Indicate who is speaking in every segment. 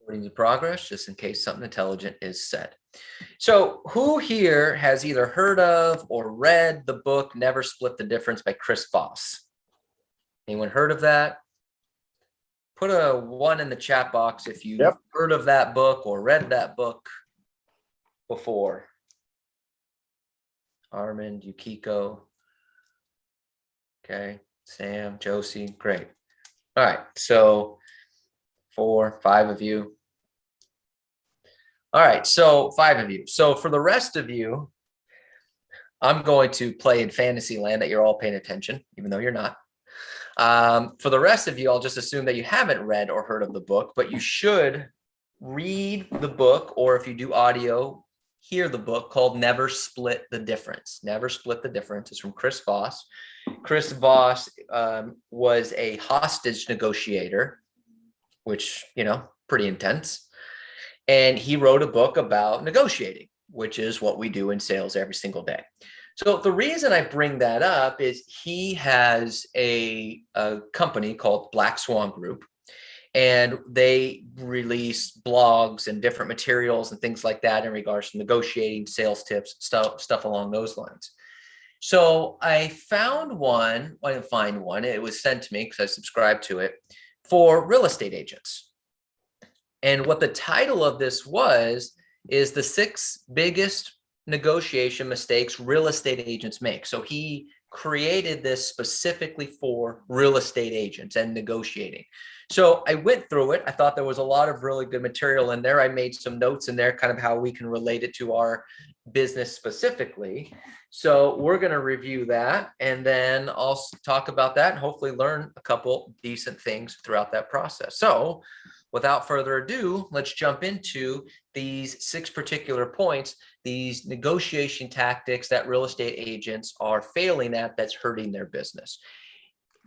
Speaker 1: Recording the progress, just in case something intelligent is said. So who here has either heard of or read the book Never Split the Difference by Chris Voss? Anyone heard of that? Put a 1 in the chat box if you've heard of that book or read that book before. Armand, Yukiko. Okay, Sam, Josie, great. All right, so 4, 5 of you. All right, so 5 of you. So for the rest of you, I'm going to play in fantasy land that you're all paying attention, even though you're not. For the rest of you, I'll just assume that you haven't read or heard of the book, but you should read the book, or if you do audio, hear the book called Never Split the Difference. Never Split the Difference. It's from Chris Voss. Chris Voss was a hostage negotiator, which, you know, pretty intense. And he wrote a book about negotiating, which is what we do in sales every single day. So the reason I bring that up is he has a company called Black Swan Group, and they release blogs and different materials and things like that in regards to negotiating, sales tips, stuff along those lines. So I found one, I didn't find one, it was sent to me because I subscribed to it, for real estate agents. And what the title of this is the 6 biggest negotiation mistakes real estate agents make. So he created this specifically for real estate agents and negotiating. So I went through it. I thought there was a lot of really good material in there. I made some notes in there, kind of how we can relate it to our business specifically. So we're going to review that, and then I'll talk about that and hopefully learn a couple decent things throughout that process. So without further ado, let's jump into these 6 particular points, these negotiation tactics that real estate agents are failing at that's hurting their business.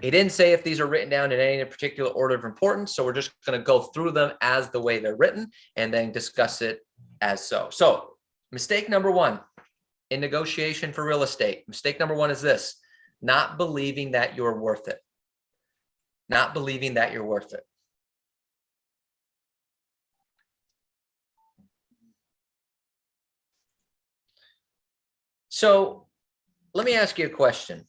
Speaker 1: He didn't say if these are written down in any particular order of importance, so we're just going to go through them as the way they're written and then discuss it as so. So mistake number 1 in negotiation for real estate. Mistake number 1 is this: not believing that you're worth it. Not believing that you're worth it. So let me ask you a question.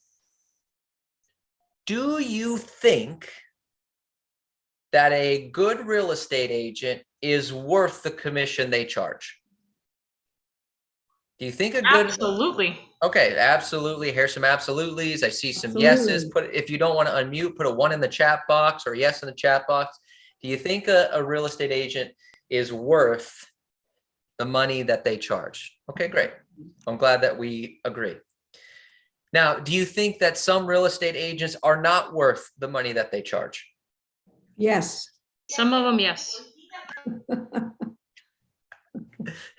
Speaker 1: Do you think that a good real estate agent is worth the commission they charge? Do you think a good?
Speaker 2: Absolutely.
Speaker 1: Okay, absolutely. Here's some absolutelys. I see some yeses. If you don't want to unmute, put a 1 in the chat box or yes in the chat box. Do you think a real estate agent is worth the money that they charge? Okay, great. I'm glad that we agree. Now, do you think that some real estate agents are not worth the money that they charge?
Speaker 3: Yes.
Speaker 2: Some of them, yes.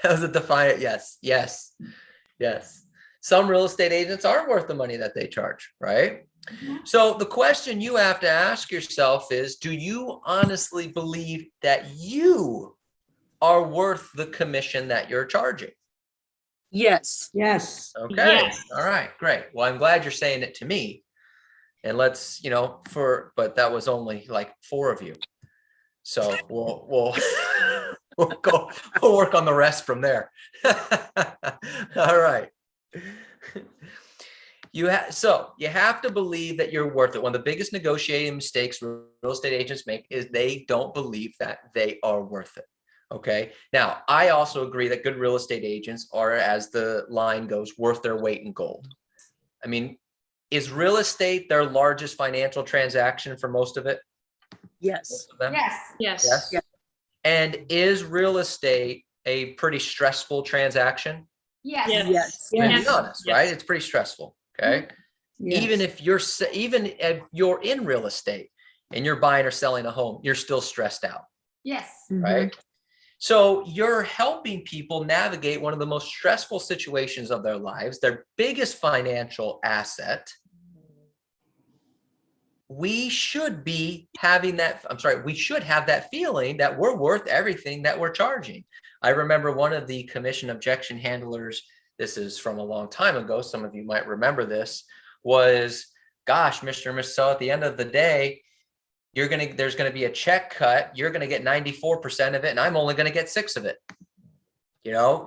Speaker 1: That was a defiant yes, yes, yes. Some real estate agents are worth the money that they charge, right? So the question you have to ask yourself is, do you honestly believe that you are worth the commission that you're charging?
Speaker 3: Yes. Yes.
Speaker 1: Okay.
Speaker 2: Yes.
Speaker 1: All right, great. Well, I'm glad you're saying it to me. And let's, you know, but that was only like 4 of you. So we'll we'll work on the rest from there. All right. You have to believe that you're worth it. One of the biggest negotiating mistakes real estate agents make is they don't believe that they are worth it. Okay. Now, I also agree that good real estate agents are, as the line goes, worth their weight in gold. I mean, is real estate their largest financial transaction for most of it?
Speaker 3: Yes.
Speaker 1: Most of them?
Speaker 2: Yes.
Speaker 1: Yes. Yes. And is real estate a pretty stressful transaction?
Speaker 2: Yes.
Speaker 3: Yes.
Speaker 1: I mean,
Speaker 3: Yes.
Speaker 1: be honest, right? It's pretty stressful. Okay.
Speaker 3: Yes.
Speaker 1: Even if you're in real estate and you're buying or selling a home, you're still stressed out.
Speaker 2: Yes.
Speaker 1: Right. So you're helping people navigate one of the most stressful situations of their lives, their biggest financial asset. We should be having that. We should have that feeling that we're worth everything that we're charging. I remember one of the commission objection handlers, this is from a long time ago, some of you might remember this, was, gosh, Mr. and Mrs. So at the end of the day, there's gonna be a check cut. You're gonna get 94% of it, and I'm only gonna get 6 of it.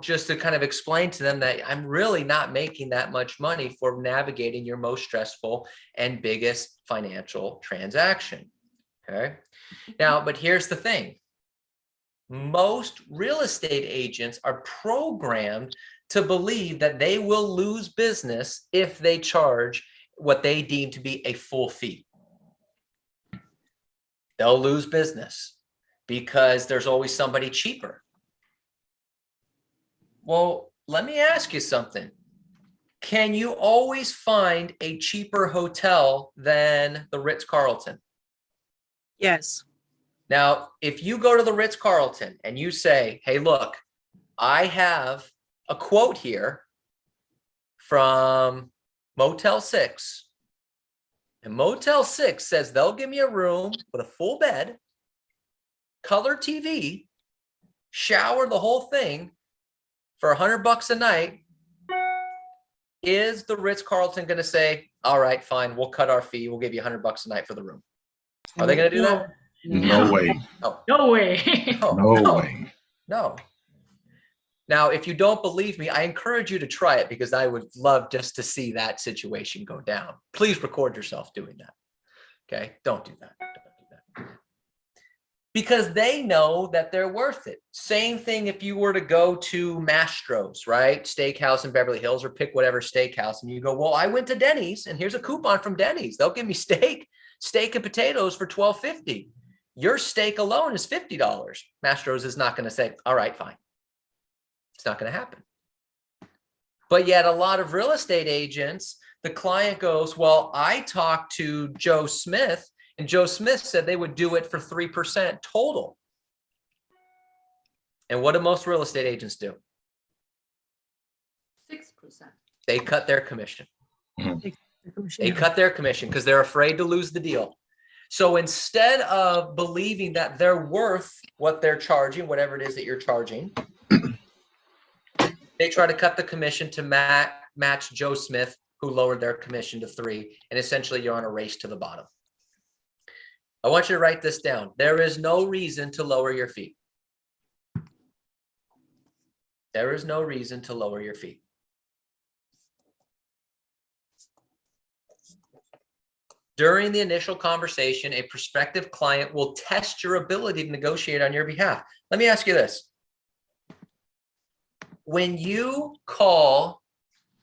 Speaker 1: Just to kind of explain to them that I'm really not making that much money for navigating your most stressful and biggest financial transaction. Okay. Now, but here's the thing. Most real estate agents are programmed to believe that they will lose business if they charge what they deem to be a full fee. They'll lose business because there's always somebody cheaper. Well, let me ask you something. Can you always find a cheaper hotel than the Ritz-Carlton?
Speaker 3: Yes.
Speaker 1: Now, if you go to the Ritz-Carlton and you say, hey, look, I have a quote here from Motel 6. And Motel 6 says they'll give me a room with a full bed, color TV, shower, the whole thing for $100 a night. Is the Ritz-Carlton going to say, all right, fine, we'll cut our fee. We'll give you $100 a night for the room? Are they going to do that?
Speaker 2: No way.
Speaker 1: No.
Speaker 4: No way.
Speaker 2: No way.
Speaker 1: No. Now, if you don't believe me, I encourage you to try it because I would love just to see that situation go down. Please record yourself doing that. Okay? Don't do that. Don't do that. Because they know that they're worth it. Same thing if you were to go to Mastro's, right? Steakhouse in Beverly Hills, or pick whatever steakhouse, and you go, well, I went to Denny's and here's a coupon from Denny's. They'll give me steak and potatoes for $12.50. Your steak alone is $50. Mastro's is not going to say, all right, fine. It's not going to happen. But yet a lot of real estate agents, the client goes, well, I talked to Joe Smith, and Joe Smith said they would do it for 3% total. And what do most real estate agents do?
Speaker 4: 6%.
Speaker 1: They cut their commission. They cut their commission because they're afraid to lose the deal. So instead of believing that they're worth what they're charging, whatever it is that you're charging, they try to cut the commission to match Joe Smith, who lowered their commission to 3%. And essentially you're on a race to the bottom. I want you to write this down. There is no reason to lower your fee. There is no reason to lower your fee. During the initial conversation, a prospective client will test your ability to negotiate on your behalf. Let me ask you this. When you call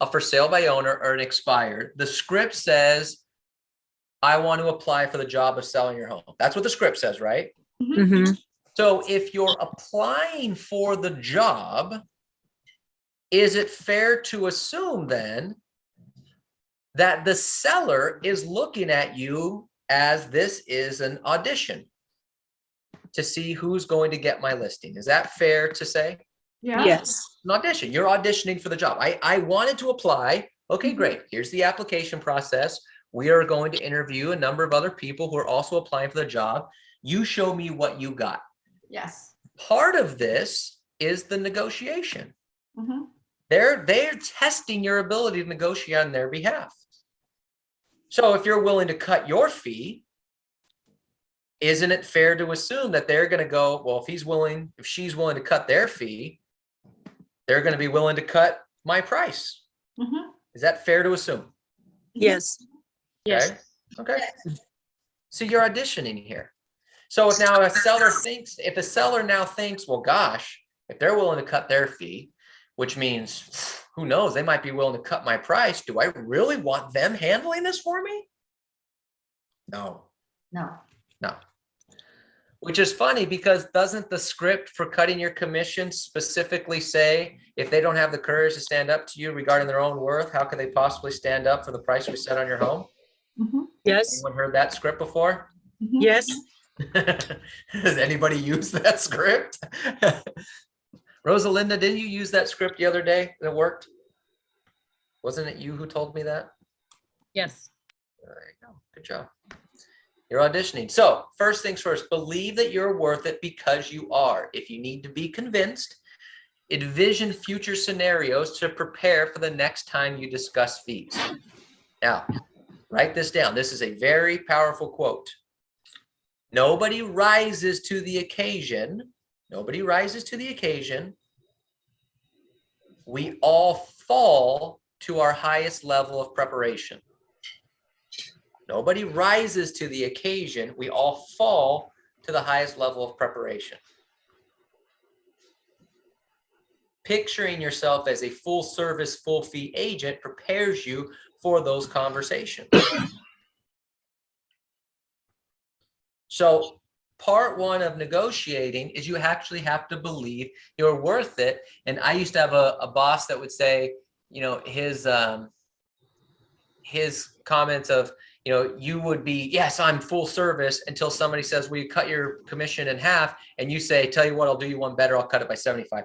Speaker 1: a for sale by owner or an expired, the script says, I want to apply for the job of selling your home. That's what the script says, right?
Speaker 3: Mhm.
Speaker 1: So if you're applying for the job, is it fair to assume then that the seller is looking at you as this is an audition to see who's going to get my listing? Is that fair to say?
Speaker 4: Yeah.
Speaker 3: Yes.
Speaker 1: An audition. You're auditioning for the job. I wanted to apply. Okay, great. Here's the application process. We are going to interview a number of other people who are also applying for the job. You show me what you got.
Speaker 4: Yes.
Speaker 1: Part of this is the negotiation.
Speaker 4: Mhm.
Speaker 1: They're testing your ability to negotiate on their behalf. So if you're willing to cut your fee, isn't it fair to assume that they're going to go, well, if she's willing to cut their fee, they're going to be willing to cut my price.
Speaker 4: Mhm.
Speaker 1: Is that fair to assume?
Speaker 3: Yes.
Speaker 4: Yes.
Speaker 1: Okay. So you're auditioning here. So if now if a seller now thinks, well, gosh, if they're willing to cut their fee, which means, who knows, they might be willing to cut my price. Do I really want them handling this for me? No. Which is funny because doesn't the script for cutting your commission specifically say if they don't have the courage to stand up to you regarding their own worth, how could they possibly stand up for the price we set on your home?
Speaker 4: Mhm.
Speaker 3: Yes.
Speaker 1: Anyone heard that script before?
Speaker 4: Mhm.
Speaker 3: Yes.
Speaker 1: Has anybody used that script? Rosalinda, didn't you use that script the other day that worked? Wasn't it you who told me that?
Speaker 4: Yes.
Speaker 1: There you go. Good job. You're auditioning. So first things first, believe that you're worth it because you are. If you need to be convinced, envision future scenarios to prepare for the next time you discuss fees. Now, write this down. This is a very powerful quote. Nobody rises to the occasion. Nobody rises to the occasion. We all fall to our highest level of preparation. Nobody rises to the occasion. We all fall to the highest level of preparation. Picturing yourself as a full service, full fee agent prepares you for those conversations. So part one of negotiating is you actually have to believe you're worth it. And I used to have a boss that would say, you know, his comments of, you know, you would be, yes, I'm full service, until somebody says, will you cut your commission in half? And you say, tell you what, I'll do you one better. I'll cut it by 75%.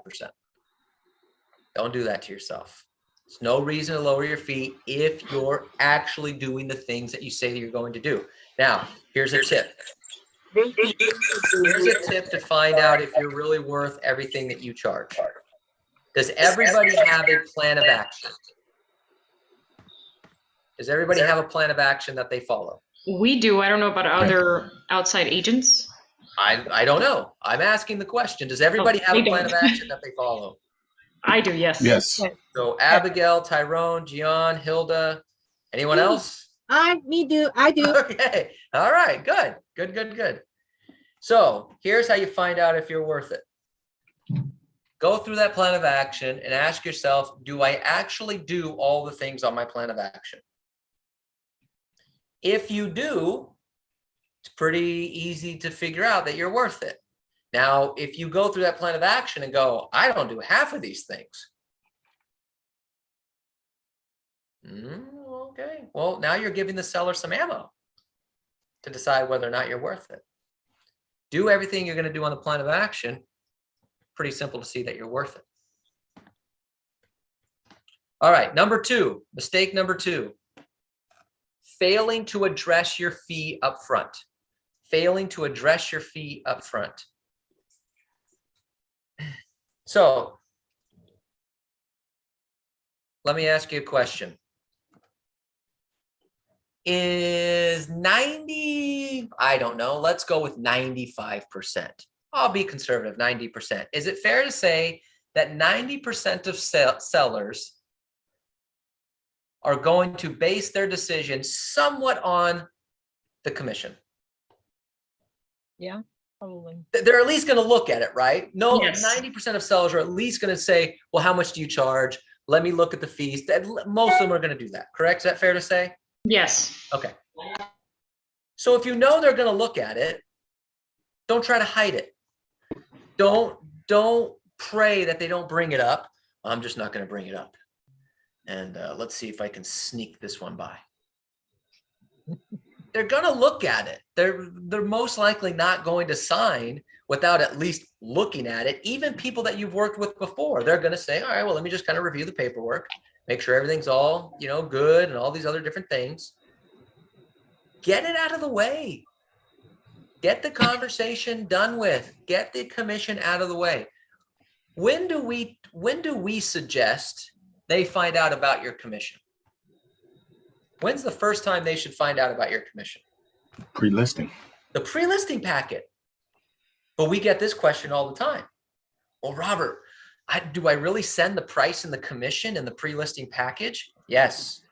Speaker 1: Don't do that to yourself. There's no reason to lower your fee if you're actually doing the things that you say that you're going to do. Now, here's a tip. Here's a tip to find out if you're really worth everything that you charge. Does everybody have a plan of action? Does everybody have a plan of action that they follow?
Speaker 2: We do. I don't know about other outside agents.
Speaker 1: I don't know. I'm asking the question. Does everybody have a plan of action that they follow?
Speaker 2: I do, yes.
Speaker 5: Yes.
Speaker 1: So Abigail, Tyrone, Gian, Hilda, anyone else?
Speaker 3: I do.
Speaker 1: Okay. All right. Good. Good, good, good. So here's how you find out if you're worth it. Go through that plan of action and ask yourself, do I actually do all the things on my plan of action? If you do, it's pretty easy to figure out that you're worth it. Now, if you go through that plan of action and go, I don't do half of these things. Okay. Well, now you're giving the seller some ammo to decide whether or not you're worth it. Do everything you're going to do on the plan of action. Pretty simple to see that you're worth it. All right. Number two, mistake number two, failing to address your fee up front. Failing to address your fee up front. So let me ask you a question. Is 90, I don't know, let's go with 95%. I'll be conservative, 90%. Is it fair to say that 90% of sellers are going to base their decision somewhat on the commission?
Speaker 3: Yeah, probably.
Speaker 1: They're at least going to look at it, right? No,
Speaker 2: Yes.
Speaker 1: 90% of sellers are at least going to say, well, how much do you charge? Let me look at the fees. Most of them are going to do that, correct? Is that fair to say?
Speaker 2: Yes.
Speaker 1: Okay. So if you know they're going to look at it, don't try to hide it. Don't pray that they don't bring it up. I'm just not going to bring it up. And let's see if I can sneak this one by. They're going to look at it. They're most likely not going to sign without at least looking at it. Even people that you've worked with before, they're going to say, all right, well, let me just kind of review the paperwork, make sure everything's all, you know, good and all these other different things. Get it out of the way. Get the conversation done with. Get the commission out of the way. When do we suggest they find out about your commission? When's the first time they should find out about your commission?
Speaker 5: Pre-listing.
Speaker 1: The pre-listing packet. But we get this question all the time. Well, Robert, do I really send the price and the commission in the pre-listing package? Yes.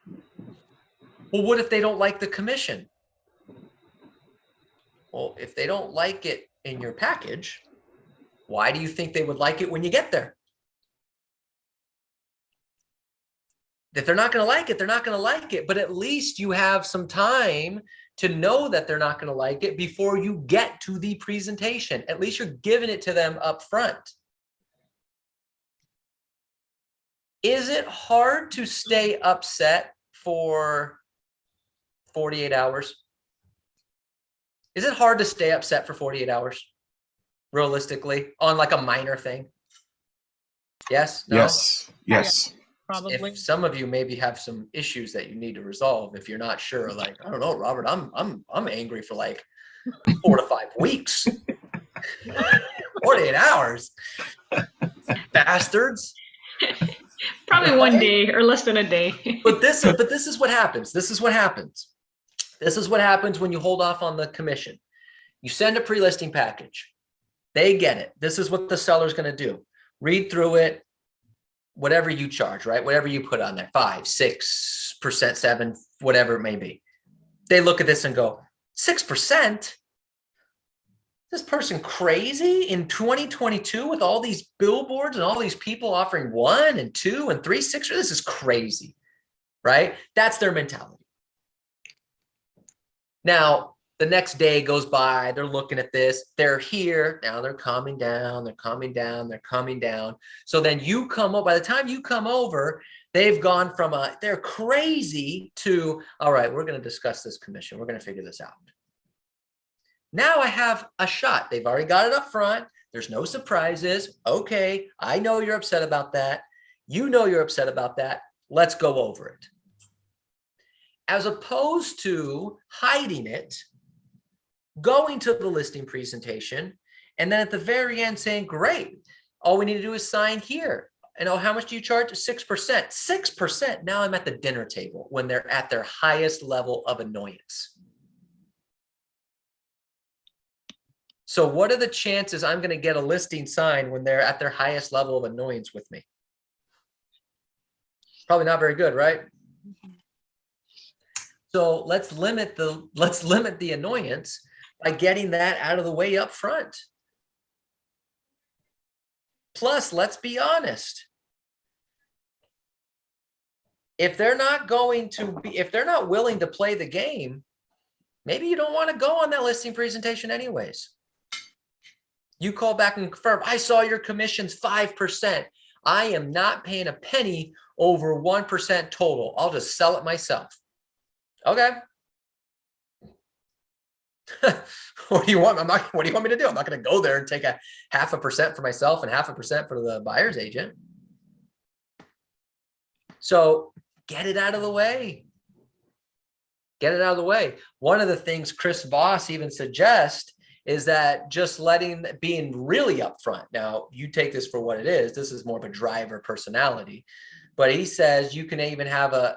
Speaker 1: Well, what if they don't like the commission? Well, if they don't like it in your package, why do you think they would like it when you get there? If they're not going to like it, they're not going to like it. But at least you have some time to know that they're not going to like it before you get to the presentation. At least you're giving it to them up front. Is it hard to stay upset for 48 hours? Is it hard to stay upset for 48 hours? Realistically, on like a minor thing? Yes? No?
Speaker 5: Yes. Yes.
Speaker 3: Probably.
Speaker 1: If some of you maybe have some issues that you need to resolve, if you're not sure, like, I don't know, Robert, I'm angry for like 4 to 5 weeks. 48 hours. Bastards.
Speaker 2: Probably one day or less than a day.
Speaker 1: But this is what happens. This is what happens. This is what happens when you hold off on the commission. You send a pre-listing package. They get it. This is what the seller's going to do. Read through it, whatever you charge, right? Whatever you put on there, 5%, 6%, 7, whatever it may be. They look at this and go, 6%? This person crazy in 2022 with all these billboards and all these people offering 1 and 2 and 3, 6? This is crazy, right? That's their mentality. Now, the next day goes by, they're looking at this, they're here, now they're calming down, they're calming down, they're calming down. So then you come over, by the time you come over, they've gone from they're crazy to, all right, we're going to discuss this commission. We're going to figure this out. Now I have a shot. They've already got it up front. There's no surprises. Okay, I know you're upset about that. You know you're upset about that. Let's go over it. As opposed to hiding it, going to the listing presentation, and then at the very end saying, great, all we need to do is sign here. And oh, how much do you charge? 6%. 6%. Now I'm at the dinner table when they're at their highest level of annoyance. So what are the chances I'm going to get a listing signed when they're at their highest level of annoyance with me? Probably not very good, right? So let's limit the annoyance by getting that out of the way up front. Plus, let's be honest. If they're not willing to play the game, maybe you don't want to go on that listing presentation anyways. You call back and confirm, I saw your commission's 5%. I am not paying a penny over 1% total. I'll just sell it myself. Okay. What do you want? What do you want me to do? I'm not going to go there and take a 0.5% for myself and 0.5% for the buyer's agent. So get it out of the way. Get it out of the way. One of the things Chris Voss even suggests is that just being really upfront. Now, you take this for what it is. This is more of a driver personality. But he says you can even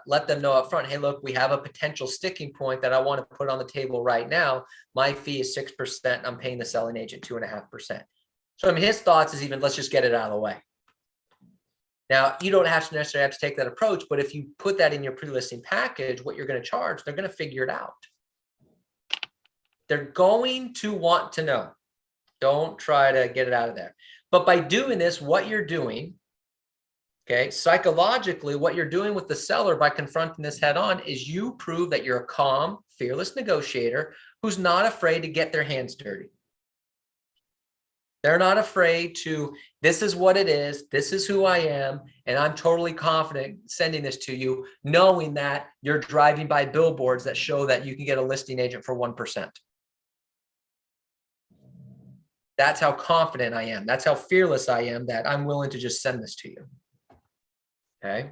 Speaker 1: let them know up front, hey, look, we have a potential sticking point that I want to put on the table right now. My fee is 6%. I'm paying the selling agent 2.5%. So I mean, his thoughts is even, let's just get it out of the way. Now, you don't necessarily have to take that approach, but if you put that in your pre-listing package, what you're going to charge, they're going to figure it out. They're going to want to know. Don't try to get it out of there. But by doing this, what you're doing, okay, psychologically, what you're doing with the seller by confronting this head on is you prove that you're a calm, fearless negotiator who's not afraid to get their hands dirty. They're not afraid to, this is what it is, this is who I am, and I'm totally confident sending this to you, knowing that you're driving by billboards that show that you can get a listing agent for 1%. That's how confident I am. That's how fearless I am that I'm willing to just send this to you. Okay.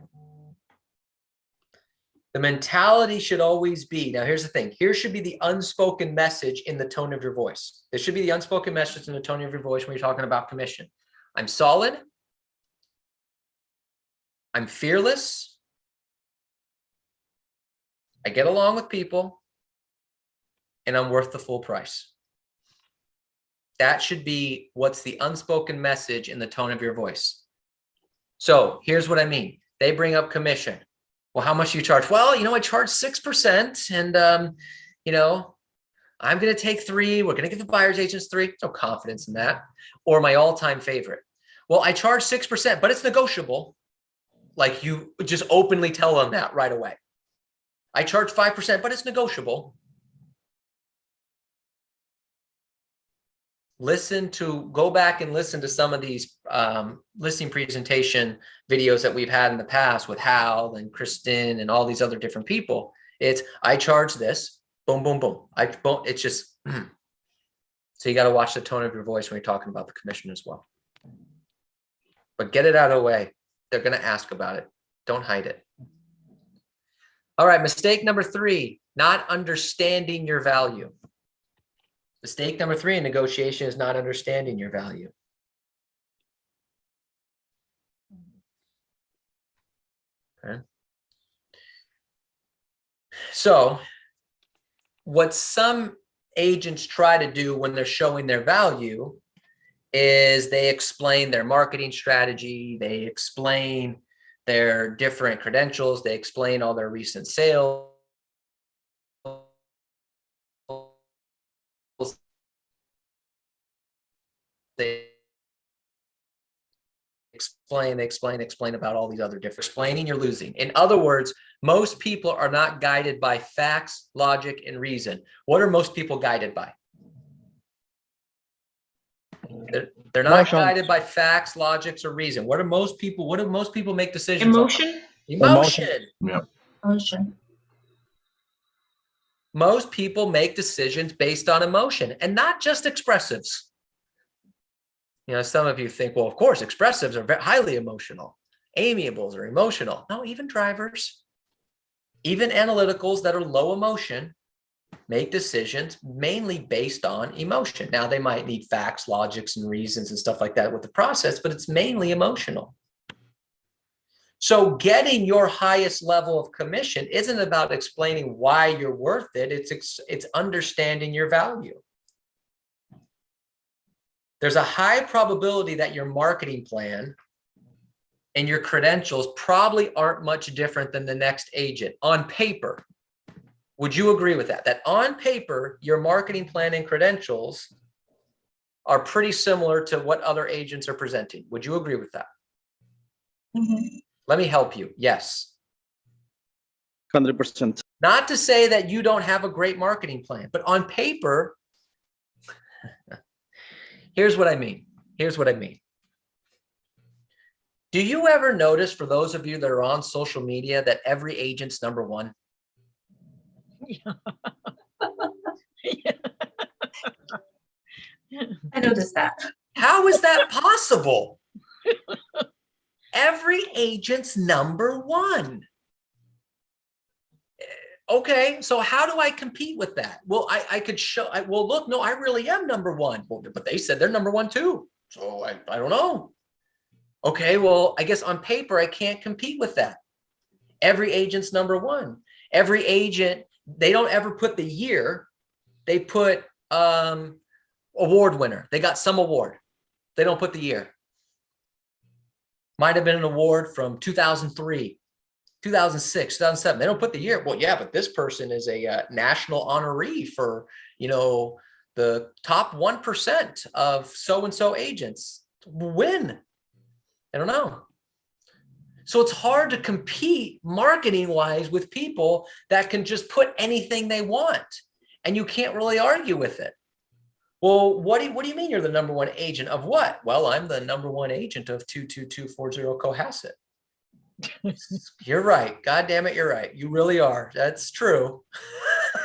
Speaker 1: The mentality should always be, now here's the thing, here should be the unspoken message in the tone of your voice. This should be the unspoken message in the tone of your voice when you're talking about commission. I'm solid. I'm fearless. I get along with people. And I'm worth the full price. That should be what's the unspoken message in the tone of your voice. So here's what I mean. They bring up commission. Well, how much do you charge? Well, I charge 6% and, I'm going to take 3. We're going to give the buyer's agents 3. No confidence in that. Or my all-time favorite. Well, I charge 6%, but it's negotiable. Like you just openly tell them that right away. I charge 5%, but it's negotiable. Go back and listen to some of these listing presentation videos that we've had in the past with Hal and Kristen and all these other different people. It's, I charge this, boom, boom, boom. It's just, so you got to watch the tone of your voice when you're talking about the commission as well. But get it out of the way. They're going to ask about it. Don't hide it. All right, mistake number 3, not understanding your value. Mistake number 3 in negotiation is not understanding your value. Okay. So what some agents try to do when they're showing their value is they explain their marketing strategy, they explain their different credentials, they explain all their recent sales. They explain about all these other different explaining, you're losing. In other words, most people are not guided by facts, logic, and reason. What are most people guided by? They're not
Speaker 6: Emotion.
Speaker 1: guided by facts, logics, or reason. What do most people make decisions
Speaker 2: Emotion.
Speaker 1: on? Emotion.
Speaker 5: Yeah.
Speaker 4: Motion.
Speaker 1: Most people make decisions based on emotion and not just expressives. You know, some of you think, well, of course, expressives are highly emotional. Amiables are emotional. No, even drivers, even analyticals that are low emotion make decisions mainly based on emotion. Now, they might need facts, logics, and reasons and stuff like that with the process, but it's mainly emotional. So getting your highest level of commission isn't about explaining why you're worth it. It's understanding your value. There's a high probability that your marketing plan and your credentials probably aren't much different than the next agent on paper. Would you agree with that? That on paper, your marketing plan and credentials are pretty similar to what other agents are presenting. Would you agree with that?
Speaker 4: Mm-hmm.
Speaker 1: Let me help you. Yes.
Speaker 6: 100%.
Speaker 1: Not to say that you don't have a great marketing plan, but on paper, here's what I mean. Here's what I mean. Do you ever notice, for those of you that are on social media, that every agent's number one?
Speaker 4: I noticed that.
Speaker 1: How is that possible? Every agent's number one. Okay, so how do I compete with that? Well, I could show, well, look, no, I really am number one. Well, but they said they're number one too. So I don't know. Okay, well, I guess on paper, I can't compete with that. Every agent's number one. Every agent, they don't ever put the year. They put award winner. They got some award. They don't put the year. Might have been an award from 2003, 2006, 2007. They don't put the year. Well, yeah, but this person is a national honoree for, you know, the top 1% of so-and-so agents. Win. I don't know. So it's hard to compete marketing wise with people that can just put anything they want and you can't really argue with it. Well, what do you mean you're the number one agent of what? Well, I'm the number one agent of 22240 Cohasset. You're right. God damn it, you're right. You really are. That's true.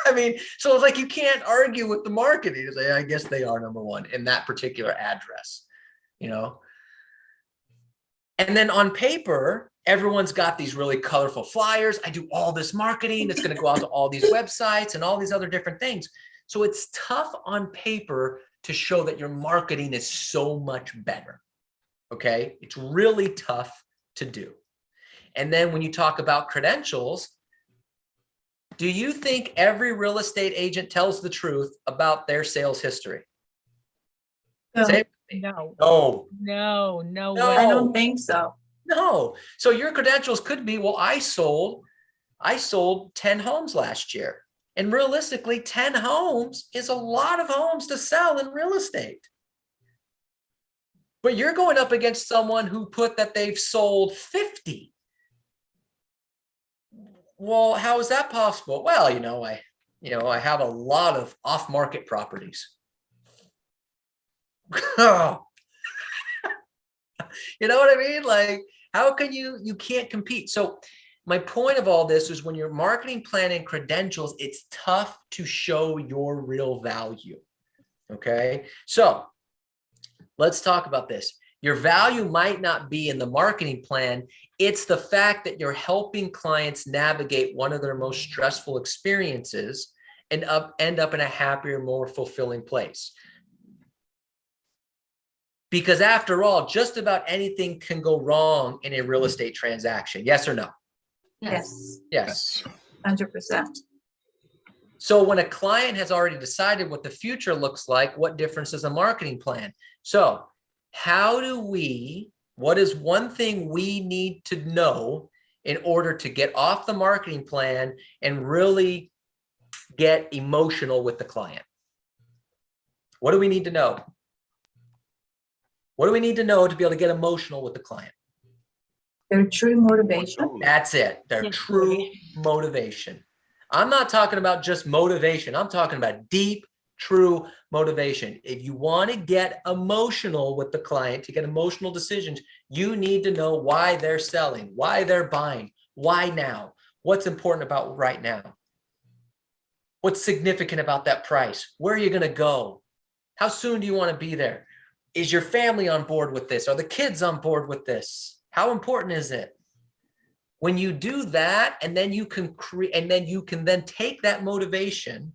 Speaker 1: I mean, so it's like you can't argue with the marketing. Say, I guess they are number one in that particular address, you know? And then on paper, everyone's got these really colorful flyers. I do all this marketing. It's going to go out to all these websites and all these other different things. So it's tough on paper to show that your marketing is so much better. Okay. It's really tough to do. And then when you talk about credentials, do you think every real estate agent tells the truth about their sales history?
Speaker 4: No.
Speaker 1: Say it.
Speaker 3: No.
Speaker 1: No.
Speaker 3: No
Speaker 1: No.
Speaker 3: way.
Speaker 4: I don't think so.
Speaker 1: No. So your credentials could be, well, I sold 10 homes last year. And realistically, 10 homes is a lot of homes to sell in real estate. But you're going up against someone who put that they've sold 50. Well, how is that possible? Well, I have a lot of off-market properties. You know what I mean? Like, how can you can't compete? So my point of all this is when you're marketing plan and credentials, it's tough to show your real value. Okay. So let's talk about this. Your value might not be in the marketing plan. It's the fact that you're helping clients navigate one of their most stressful experiences and end up in a happier, more fulfilling place. Because after all, just about anything can go wrong in a real estate transaction. Yes or no?
Speaker 4: Yes.
Speaker 1: Yes.
Speaker 4: 100%.
Speaker 1: So when a client has already decided what the future looks like, what difference is a marketing plan? So what is one thing we need to know in order to get off the marketing plan and really get emotional with the client? What do we need to know? What do we need to know to be able to get emotional with the client?
Speaker 4: Their true motivation.
Speaker 1: That's it. Their
Speaker 2: Yes,
Speaker 1: true motivation. I'm not talking about just motivation. I'm talking about deep, true motivation. If you want to get emotional with the client, to get emotional decisions, you need to know why they're selling, why they're buying, why now, what's important about right now, what's significant about that price, where are you going to go, how soon do you want to be there, is your family on board with this, are the kids on board with this, how important is it? When you do that, and then you can create, and then you can then take that motivation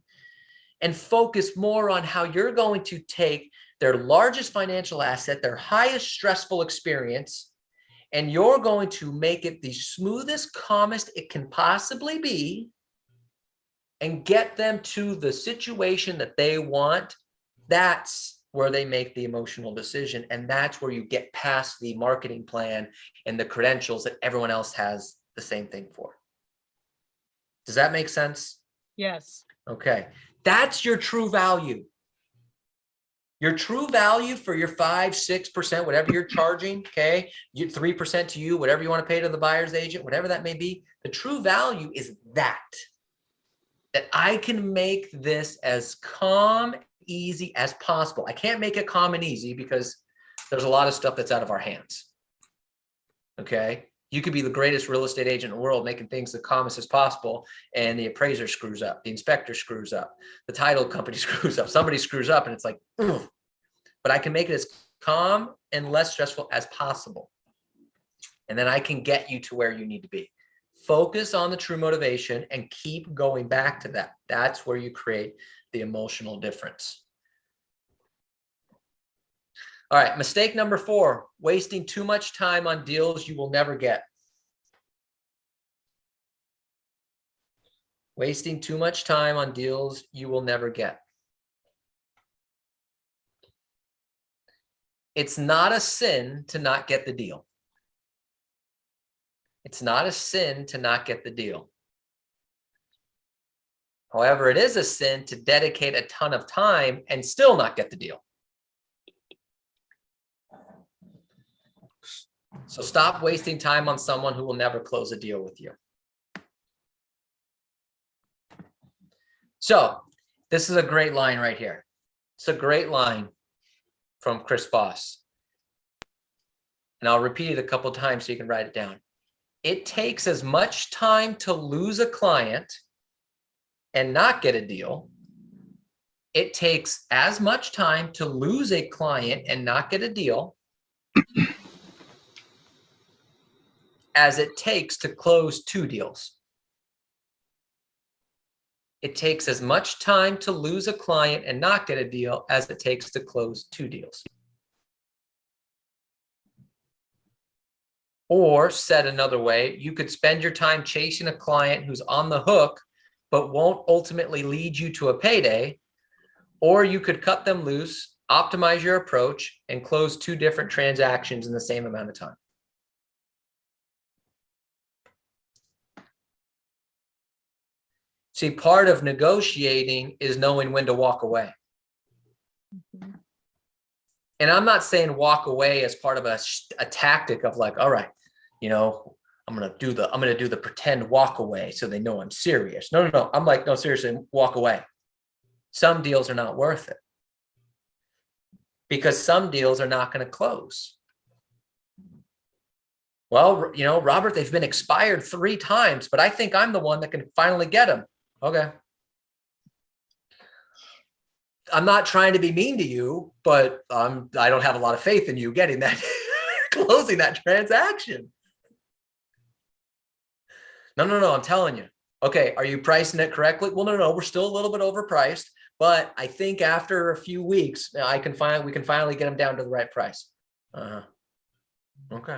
Speaker 1: and focus more on how you're going to take their largest financial asset, their highest stressful experience, and you're going to make it the smoothest, calmest it can possibly be, and get them to the situation that they want. That's where they make the emotional decision. And that's where you get past the marketing plan and the credentials that everyone else has the same thing for. Does that make sense?
Speaker 3: Yes.
Speaker 1: Okay. That's your true value. Your true value for your 5-6%, whatever you're charging, okay, 3% to you, whatever you want to pay to the buyer's agent, whatever that may be, the true value is that I can make this as calm, easy as possible. I can't make it calm and easy because there's a lot of stuff that's out of our hands. Okay. You could be the greatest real estate agent in the world, making things the calmest as possible, and the appraiser screws up, the inspector screws up, the title company screws up, somebody screws up, and it's like, ugh. But I can make it as calm and less stressful as possible. And then I can get you to where you need to be. Focus on the true motivation and keep going back to that. That's where you create the emotional difference. All right, mistake number 4, wasting too much time on deals you will never get. Wasting too much time on deals you will never get. It's not a sin to not get the deal. It's not a sin to not get the deal. However, it is a sin to dedicate a ton of time and still not get the deal. So stop wasting time on someone who will never close a deal with you. So this is a great line right here. It's a great line from Chris Voss. And I'll repeat it a couple times so you can write it down. It takes as much time to lose a client and not get a deal. It takes as much time to lose a client and not get a deal as it takes to close 2 deals. It takes as much time to lose a client and not get a deal as it takes to close 2 deals. Or said another way, you could spend your time chasing a client who's on the hook, but won't ultimately lead you to a payday. Or you could cut them loose, optimize your approach, and close 2 different transactions in the same amount of time. See, part of negotiating is knowing when to walk away. And I'm not saying walk away as part of a tactic of like, all right, you know, I'm going to do the pretend walk away so they know I'm serious. No. I'm like, no, seriously, walk away. Some deals are not worth it because some deals are not going to close. Well, you know, Robert, they've been expired 3 times, but I think I'm the one that can finally get them. Okay. I'm not trying to be mean to you, but I don't have a lot of faith in you getting that, closing that transaction. No, I'm telling you. Okay, are you pricing it correctly? Well, no, we're still a little bit overpriced, but I think after a few weeks, we can finally get them down to the right price. Okay.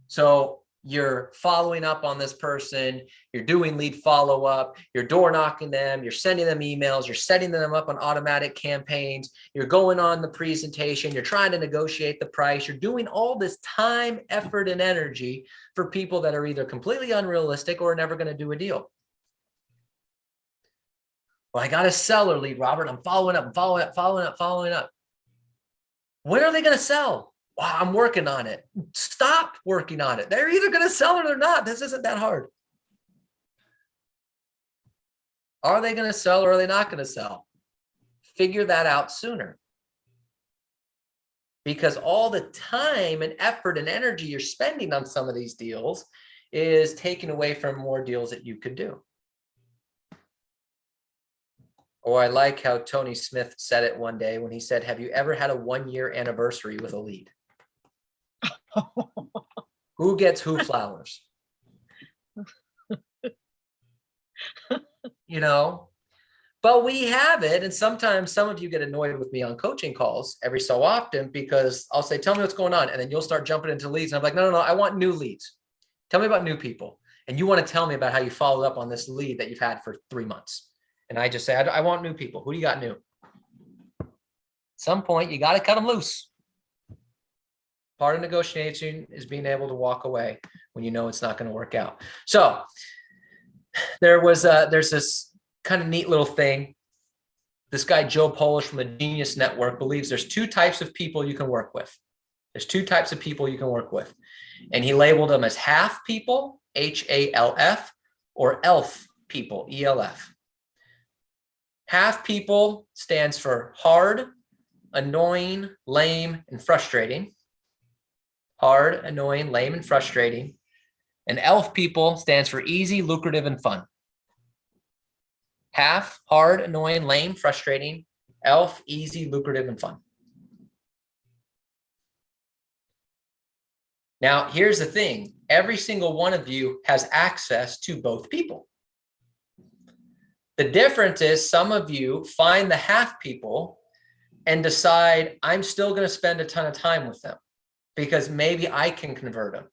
Speaker 1: So you're following up on this person, you're doing lead follow-up, you're door knocking them, you're sending them emails, you're setting them up on automatic campaigns, you're going on the presentation, you're trying to negotiate the price, you're doing all this time, effort, and energy for people that are either completely unrealistic or never going to do a deal. Well, I got a seller lead, Robert. I'm following up, following up, following up, following up. When are they going to sell? Wow, I'm working on it. Stop working on it. They're either going to sell or they're not. This isn't that hard. Are they going to sell or are they not going to sell? Figure that out sooner. Because all the time and effort and energy you're spending on some of these deals is taken away from more deals that you could do. Or I like how Tony Smith said it one day when he said, have you ever had a 1-year anniversary with a lead? Who gets who flowers? You know, but we have it. And sometimes some of you get annoyed with me on coaching calls every so often because I'll say, tell me what's going on. And then you'll start jumping into leads. And I'm like, no, I want new leads. Tell me about new people. And you want to tell me about how you followed up on this lead that you've had for 3 months. And I just say, I want new people. Who do you got new? At some point, you got to cut them loose. Part of negotiation is being able to walk away when you know it's not going to work out. So there's this kind of neat little thing. This guy, Joe Polish from the Genius Network, believes there's 2 types of people you can work with. There's 2 types of people you can work with. And he labeled them as half people, HALF, or ELF people, ELF. Half people stands for hard, annoying, lame, and frustrating. Hard, annoying, lame, and frustrating. And ELF people stands for easy, lucrative, and fun. Half, hard, annoying, lame, frustrating. ELF, easy, lucrative, and fun. Now, here's the thing. Every single one of you has access to both people. The difference is some of you find the half people and decide, I'm still going to spend a ton of time with them because maybe I can convert them.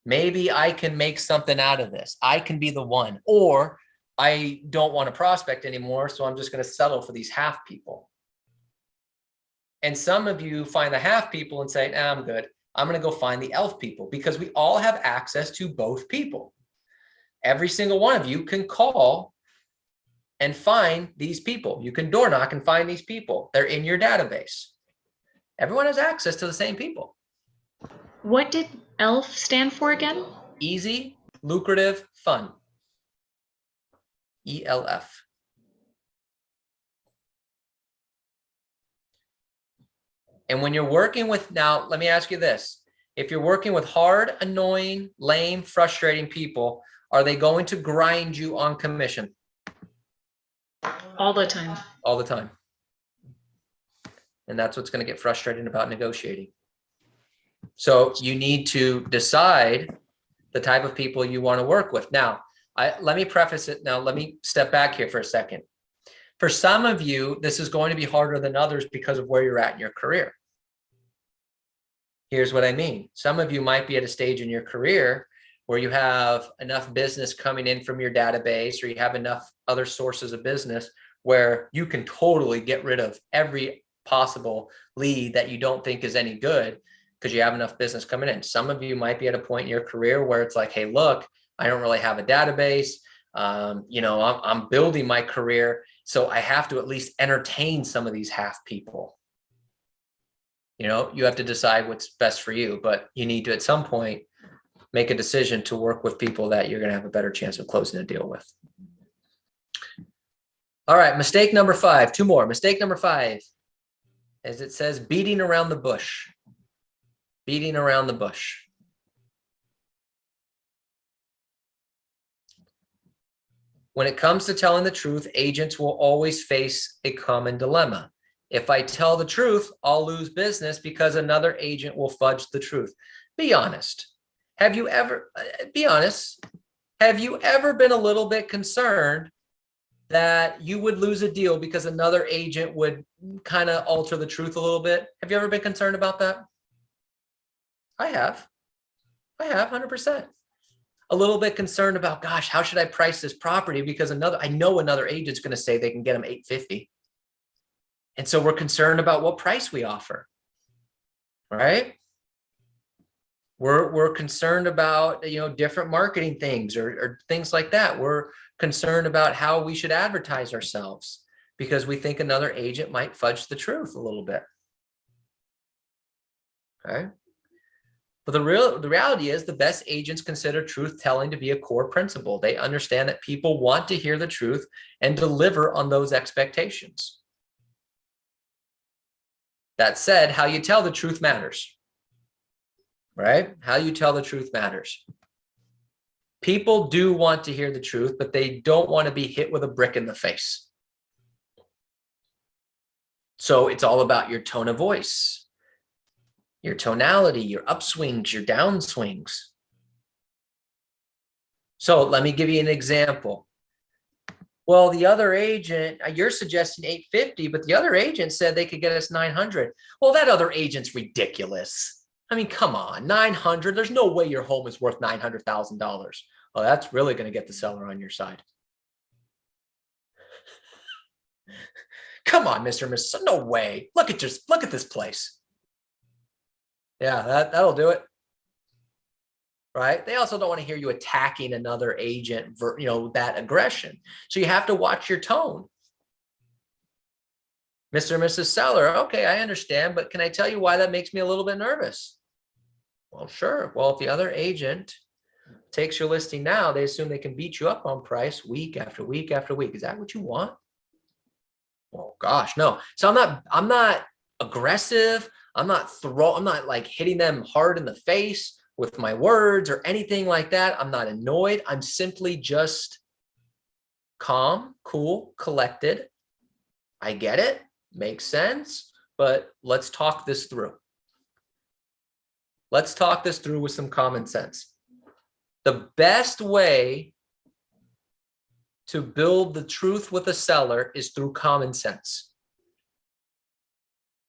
Speaker 1: Maybe I can make something out of this. I can be the one, or I don't want to prospect anymore, so I'm just going to settle for these half people. And some of you find the half people and say, nah, I'm good. I'm going to go find the ELF people because we all have access to both people. Every single one of you can call and find these people. You can door knock and find these people. They're in your database. Everyone has access to the same people.
Speaker 2: What did ELF stand for again?
Speaker 1: Easy, lucrative, fun. ELF. And when you're working with, now, let me ask you this. If you're working with hard, annoying, lame, frustrating people, are they going to grind you on commission?
Speaker 2: All the time.
Speaker 1: All the time. And that's what's going to get frustrating about negotiating. So you need to decide the type of people you want to work with. Now, let me preface it. Now, let me step back here for a second. For some of you, this is going to be harder than others because of where you're at in your career. Here's what I mean. Some of you might be at a stage in your career where you have enough business coming in from your database, or you have enough other sources of business where you can totally get rid of every possible lead that you don't think is any good because you have enough business coming in. Some of you might be at a point in your career where it's like, hey, look, I don't really have a database. I'm building my career, so I have to at least entertain some of these half people. You have to decide what's best for you, but you need to, at some point, make a decision to work with people that you're going to have a better chance of closing a deal with. All right, mistake number 5, 2 more. Mistake number 5, as it says, beating around the bush. Beating around the bush. When it comes to telling the truth, agents will always face a common dilemma. If I tell the truth, I'll lose business because another agent will fudge the truth. Be honest. Have you ever been a little bit concerned that you would lose a deal because another agent would kind of alter the truth a little bit? Have you ever been concerned about that? I have 100%. a little bit concerned about, gosh, how should I price this property? Because I know another agent's going to say they can get them $850. And so we're concerned about what price we offer, right? We're concerned about, different marketing things or things like that. We're concerned about how we should advertise ourselves because we think another agent might fudge the truth a little bit. Okay. But the reality is the best agents consider truth telling to be a core principle. They understand that people want to hear the truth and deliver on those expectations. That said, how you tell the truth matters, right? How you tell the truth matters. People do want to hear the truth, but they don't want to be hit with a brick in the face. So it's all about your tone of voice, your tonality, your upswings, your downswings. So let me give you an example. Well, the other agent, you're suggesting 850, but the other agent said they could get us 900. Well, that other agent's ridiculous. I mean, come on, 900. There's no way your home is worth $900,000. Well, that's really going to get the seller on your side. Come on, Mr. and Mrs. No way. Look at this place. Yeah, that'll do it. Right? They also don't want to hear you attacking another agent, that aggression. So you have to watch your tone. Mr. and Mrs. Seller, okay, I understand, but can I tell you why that makes me a little bit nervous? Well, sure. Well, if the other agent takes your listing now, they assume they can beat you up on price week after week after week. Is that what you want? Well, gosh, no. So I'm not aggressive. I'm not like hitting them hard in the face with my words or anything like that. I'm not annoyed. I'm simply just calm, cool, collected. I get it. Makes sense. But let's talk this through. Let's talk this through with some common sense. The best way to build the truth with a seller is through common sense.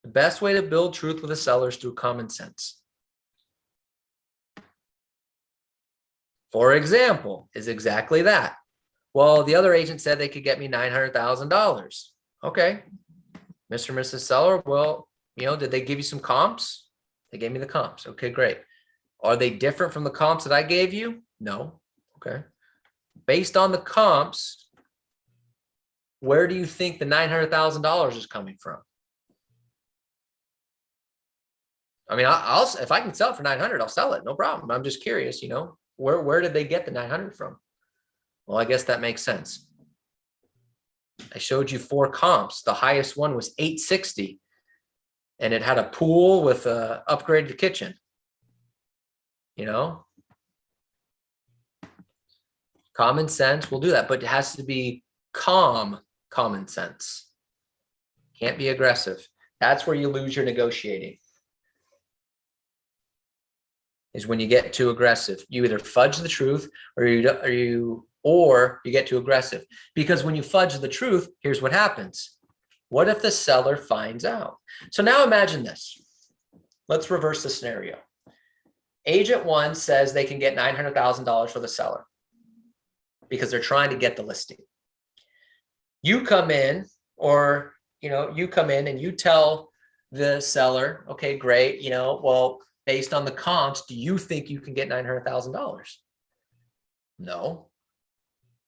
Speaker 1: The best way to build truth with a seller is through common sense. For example, is exactly that. Well, the other agent said they could get me $900,000. Okay. Mr. and Mrs. Seller, well, did they give you some comps? They gave me the comps. Okay, great. Are they different from the comps that I gave you? No. Okay. Based on the comps, where do you think the $900,000 is coming from? I mean, if I can sell it for 900, I'll sell it. No problem. I'm just curious, where did they get the 900 from? Well, I guess that makes sense. I showed you 4 comps. The highest one was 860, and it had a pool with a upgraded kitchen. Common sense will do that, but it has to be calm common sense. Can't be aggressive. That's where you lose your negotiating. Is when you get too aggressive. You either fudge the truth or you get too aggressive. Because when you fudge the truth, here's what happens. What if the seller finds out? So now imagine this. Let's reverse the scenario. Agent 1 says they can get $900,000 for the seller because they're trying to get the listing. You come in and you tell the seller, okay, great, well, based on the comps, do you think you can get $900,000? No.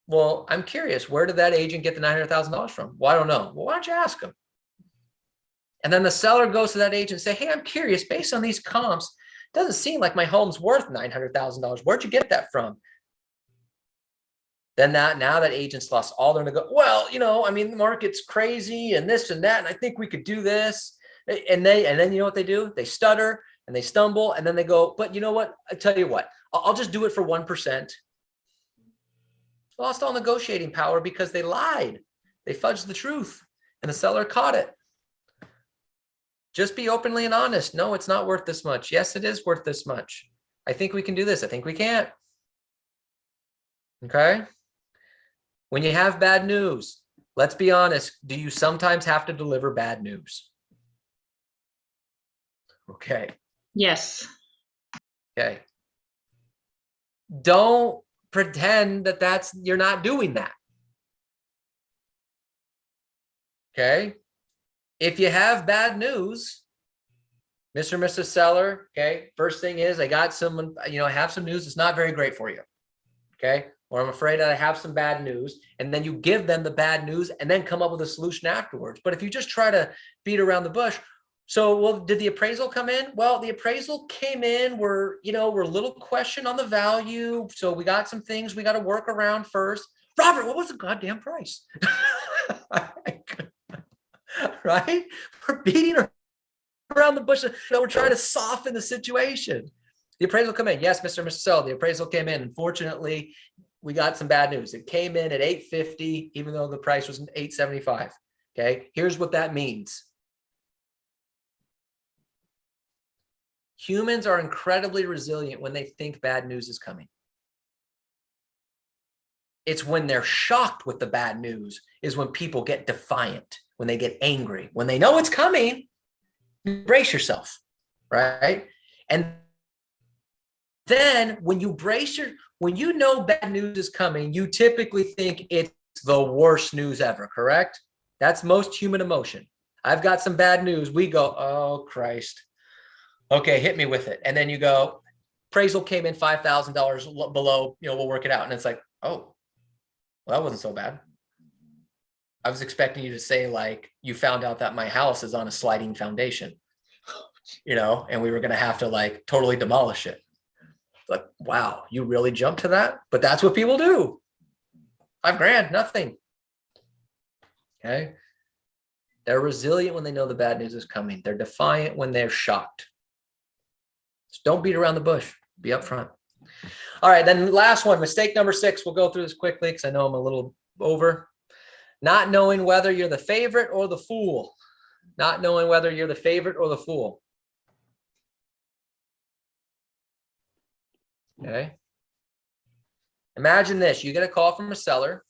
Speaker 1: Well, I'm curious, where did that agent get the $900,000 from? Well, I don't know. Well, why don't you ask him? And then the seller goes to that agent and say, hey, I'm curious, based on these comps, it doesn't seem like my home's worth $900,000. Where'd you get that from? Then now that agent's lost all their well, the market's crazy and this and that, and I think we could do this. And then you know what they do? They stutter and they stumble, and then they go, but you know what? I tell you what, I'll just do it for 1%. Lost all negotiating power because they lied. They fudged the truth, and the seller caught it. Just be openly and honest. No, it's not worth this much. Yes, it is worth this much. I think we can do this. I think we can't. Okay? When you have bad news, let's be honest. Do you sometimes have to deliver bad news? Okay.
Speaker 2: Yes.
Speaker 1: Okay. don't pretend that you're not doing that. Okay. If you have bad news, Mr. and Mrs. Seller, okay, first thing is I got some, I have some news that's not very great for you. Okay. Or I'm afraid that I have some bad news. And then you give them the bad news and then come up with a solution afterwards. But if you just try to beat around the bush, did the appraisal come in? Well, the appraisal came in. We're a little question on the value. So we got some things we got to work around first. Robert, what was the goddamn price? Right? We're beating around the bush. We're trying to soften the situation. The appraisal come in. Yes, Mr. and Mrs. Seller, the appraisal came in. Unfortunately, we got some bad news. It came in at $850, even though the price was $875. Okay. Here's what that means. Humans are incredibly resilient when they think bad news is coming. It's when they're shocked with the bad news is when people get defiant, when they get angry, when they know it's coming. Brace yourself, right? And then when you know bad news is coming, you typically think it's the worst news ever, correct? That's most human emotion. I've got some bad news. We go, oh, Christ. Okay, hit me with it. And then you go, appraisal came in $5,000 below, we'll work it out. And it's like, oh, well, that wasn't so bad. I was expecting you to say like, you found out that my house is on a sliding foundation, and we were going to have to like totally demolish it. Like, wow, you really jumped to that? But that's what people do. $5,000, nothing. Okay. They're resilient when they know the bad news is coming. They're defiant when they're shocked. Just don't beat around the bush. Be upfront. All right. Then last one, mistake number 6. We'll go through this quickly because I know I'm a little over. Not knowing whether you're the favorite or the fool. Not knowing whether you're the favorite or the fool. Okay. Imagine this. You get a call from a seller.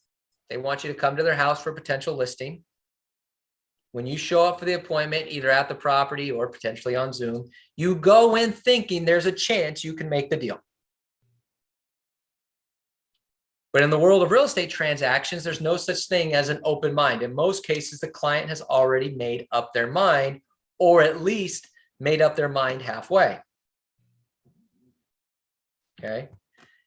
Speaker 1: They want you to come to their house for a potential listing. When you show up for the appointment, either at the property or potentially on Zoom, you go in thinking there's a chance you can make the deal. But in the world of real estate transactions, there's no such thing as an open mind. In most cases, the client has already made up their mind, or at least made up their mind halfway. Okay.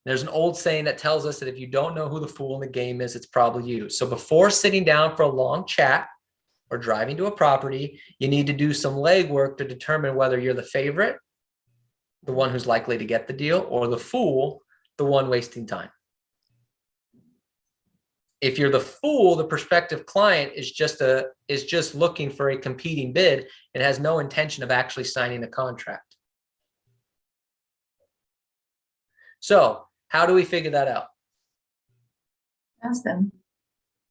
Speaker 1: There's an old saying that tells us that if you don't know who the fool in the game is, it's probably you. So before sitting down for a long chat or driving to a property, you need to do some legwork to determine whether you're the favorite, the one who's likely to get the deal, or the fool, the one wasting time. If you're the fool, the prospective client is just looking for a competing bid and has no intention of actually signing a contract. So how do we figure that out?
Speaker 4: Ask them.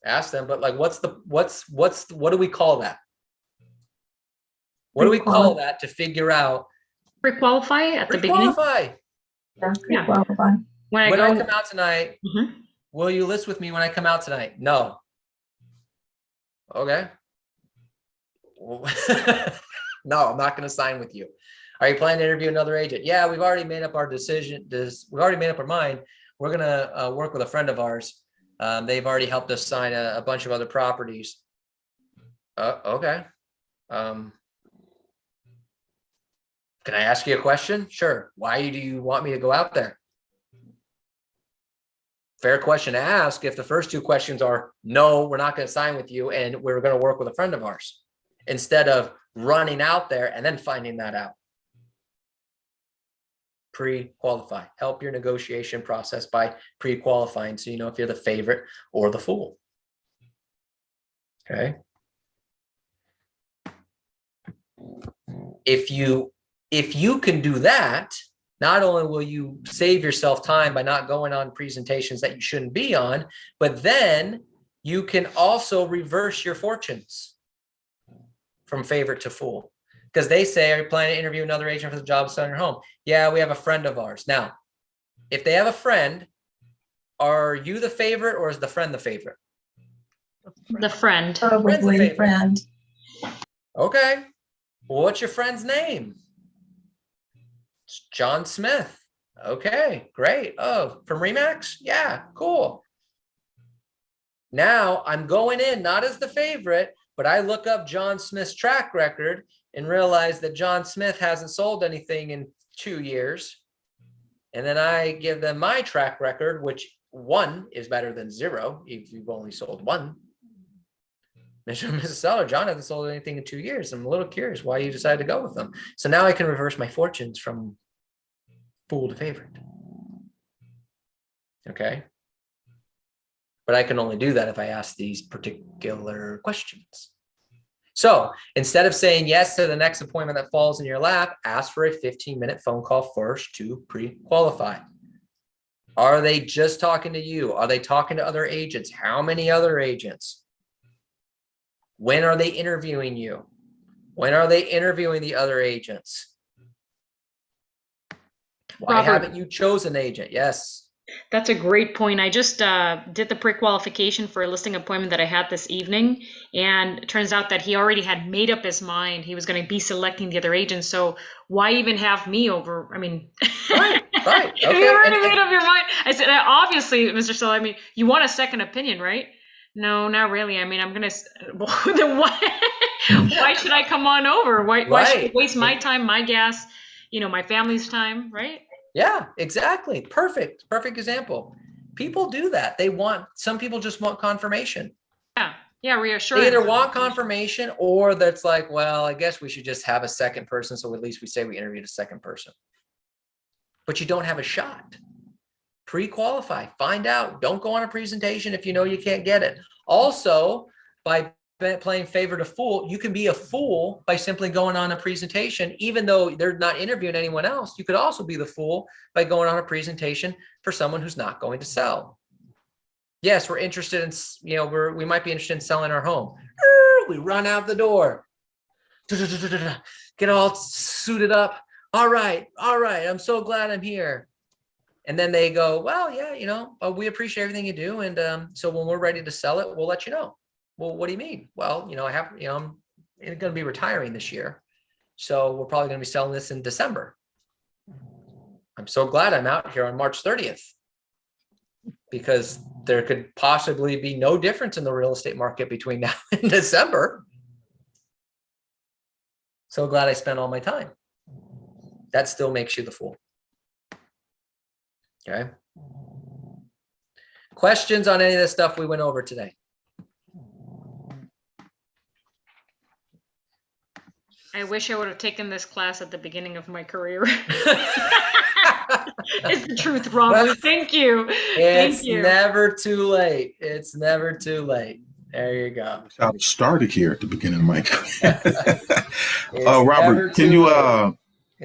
Speaker 1: Ask them, but like, what do we call that? What do we call that to figure out?
Speaker 2: Pre-qualify at the beginning.
Speaker 1: Pre-qualify.
Speaker 4: Yeah, qualify.
Speaker 2: When
Speaker 1: I
Speaker 2: go,
Speaker 1: come out tonight,
Speaker 2: Mhm.
Speaker 1: will you list with me when I come out tonight? No. Okay. No, I'm not going to sign with you. Are you planning to interview another agent? Yeah, we've already made up our decision. We've already made up our mind. We're going to work with a friend of ours. They've already helped us sign a bunch of other properties. Okay. Can I ask you a question? Sure. Why do you want me to go out there? Fair question to ask if the first 2 questions are, no, we're not going to sign with you and we're going to work with a friend of ours, instead of running out there and then finding that out. Pre-qualify. Help your negotiation process by pre-qualifying so you know if you're the favorite or the fool. Okay. If you can do that, not only will you save yourself time by not going on presentations that you shouldn't be on, but then you can also reverse your fortunes from favorite to fool. Because they say, are you planning to interview another agent for the job selling your home? Yeah, we have a friend of ours. Now, if they have a friend, are you the favorite or is the friend the favorite?
Speaker 2: The friend.
Speaker 4: Probably friend.
Speaker 1: Okay. Well, what's your friend's name? It's John Smith. Okay, great. Oh, from Remax? Yeah, cool. Now I'm going in not as the favorite, but I look up John Smith's track record and realize that John Smith hasn't sold anything in 2 years. And then I give them my track record, which 1 is better than 0 if you've only sold 1. Mr. and Mrs. Seller, John hasn't sold anything in 2 years. I'm a little curious why you decided to go with them. So now I can reverse my fortunes from fool to favorite. Okay. But I can only do that if I ask these particular questions. So instead of saying yes to the next appointment that falls in your lap, ask for a 15-minute phone call first to pre-qualify. Are they just talking to you? Are they talking to other agents? How many other agents? When are they interviewing you? When are they interviewing the other agents? Why
Speaker 2: Robert.
Speaker 1: haven't you chosen an agent? Yes.
Speaker 2: That's a great point. I just did the pre-qualification for a listing appointment that I had this evening, and it turns out that he already had made up his mind. He was going to be selecting the other agents. So why even have me over? I mean,
Speaker 1: Right.
Speaker 2: if you already made up your mind. I said, obviously, Mr. Seller, I mean, you want a second opinion, right? No, not really. I mean, I'm going to, then why should I come on over? Why should I waste my time, my gas, my family's time, right?
Speaker 1: Yeah, exactly. Perfect example. People do that. Some people just want confirmation.
Speaker 2: Yeah, reassurance.
Speaker 1: They either want confirmation or that's like, well, I guess we should just have a second person. So at least we say we interviewed a second person. But you don't have a shot. Pre-qualify, find out. Don't go on a presentation if you know you can't get it. Also, by playing favor to fool, you can be a fool by simply going on a presentation, even though they're not interviewing anyone else. You could also be the fool by going on a presentation for someone who's not going to sell. Yes, we're interested in, we might be interested in selling our home. We run out the door, get all suited up. All right. I'm so glad I'm here. And then they go, well, yeah, we appreciate everything you do. And so when we're ready to sell it, we'll let you know. Well, what do you mean? Well, I'm going to be retiring this year. So we're probably going to be selling this in December. I'm so glad I'm out here on March 30th because there could possibly be no difference in the real estate market between now and December. So glad I spent all my time. That still makes you the fool. Okay. Questions on any of this stuff we went over today?
Speaker 2: I wish I would have taken this class at the beginning of my career. It's the truth, Robert. Thank you.
Speaker 1: It's never too late. It's never too late. There you go.
Speaker 5: I started here at the beginning of my career. Robert, can you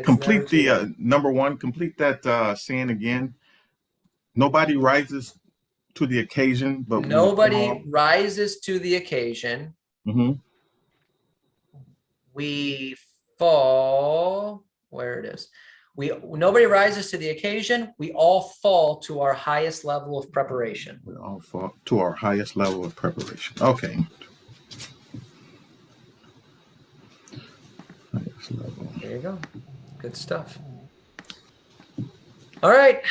Speaker 5: complete the number 1? Complete that saying again. Nobody rises to the occasion, but
Speaker 1: nobody rises to the occasion.
Speaker 5: Mm-hmm.
Speaker 1: We fall. Where it is. Nobody rises to the occasion. We all fall to our highest level of preparation.
Speaker 5: We all fall to our highest level of preparation. Okay. Highest level.
Speaker 1: There you go. Good stuff. All right.